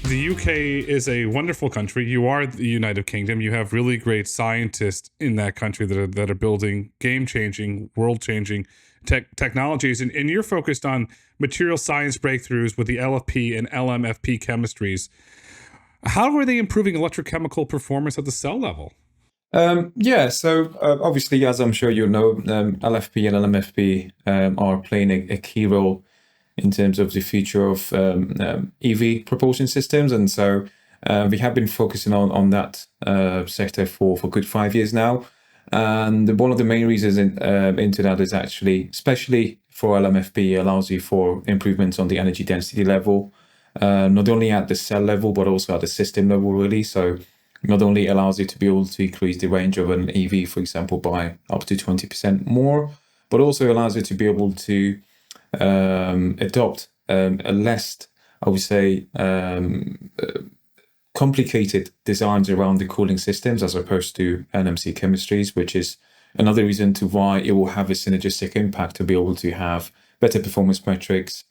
The UK is a wonderful country. You are the United Kingdom. You have really great scientists in that country that are building game-changing, world-changing technologies. And you're focused on material science breakthroughs with the LFP and LMFP chemistries. How are they improving electrochemical performance at the cell level? Obviously, as I'm sure you know, LFP and LMFP are playing a key role in terms of the future of EV propulsion systems. And so we have been focusing on that sector for a good 5 years now. And one of the main reasons into that is actually, especially for LMFP, allows you for improvements on the energy density level, not only at the cell level, but also at the system level, really. So not only allows you to be able to increase the range of an EV, for example, by up to 20% more, but also allows you to be able to adopt a less, I would say, complicated designs around the cooling systems as opposed to NMC chemistries, which is another reason to why it will have a synergistic impact to be able to have better performance metrics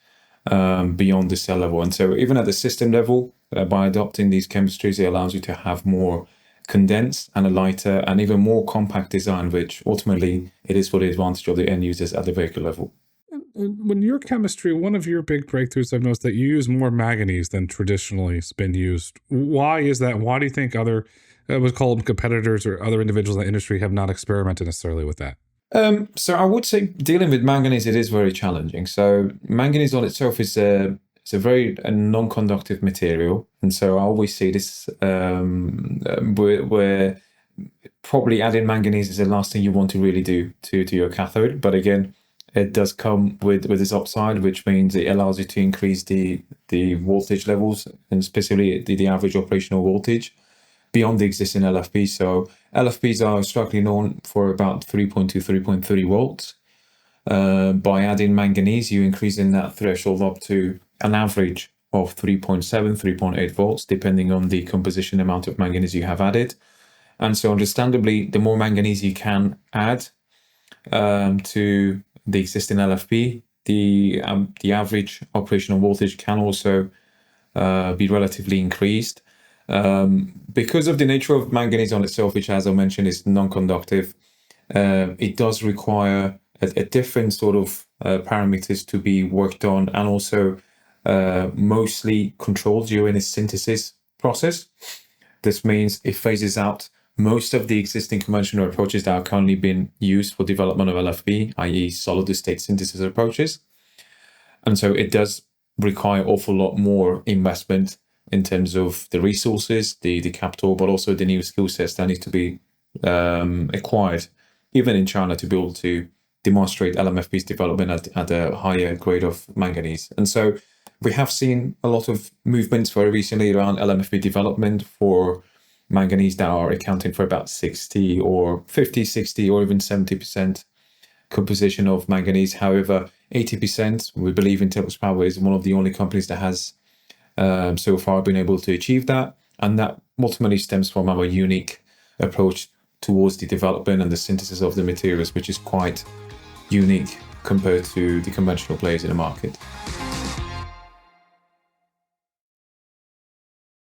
beyond the cell level. And so even at the system level, by adopting these chemistries, it allows you to have more condensed and a lighter and even more compact design, which ultimately it is for the advantage of the end users at the vehicle level. When your chemistry, one of your big breakthroughs, I've noticed that you use more manganese than traditionally has been used. Why is that? Why do you think other, what's called competitors or other individuals in the industry have not experimented necessarily with that? So I would say dealing with manganese, it is very challenging. So manganese on itself is it's a very non-conductive material. And so I always see this where probably adding manganese is the last thing you want to really do to your cathode. But again, it does come with its upside, which means it allows you to increase the voltage levels and specifically the average operational voltage beyond the existing LFP. So LFPs are strictly known for about 3.2, 3.3 volts. By adding manganese, you're increasing that threshold up to an average of 3.7, 3.8 volts, depending on the composition amount of manganese you have added. And so understandably, the more manganese you can add to the existing LFP, the average operational voltage can also be relatively increased. Because of the nature of manganese on itself, which, as I mentioned, is non-conductive, it does require a different sort of parameters to be worked on and also mostly controlled during its synthesis process. This means it phases out most of the existing conventional approaches that are currently being used for development of LFP, i.e. solid-state synthesis approaches. And so it does require an awful lot more investment in terms of the resources, the capital, but also the new skill sets that need to be acquired, even in China, to be able to demonstrate LMFP's development at a higher grade of manganese. And so we have seen a lot of movements very recently around LMFP development for manganese that are accounting for about 60 or 50, 60 or even 70% composition of manganese. However, 80%, we believe Intel's Power is one of the only companies that has so far been able to achieve that. And that ultimately stems from our unique approach towards the development and the synthesis of the materials, which is quite unique compared to the conventional players in the market.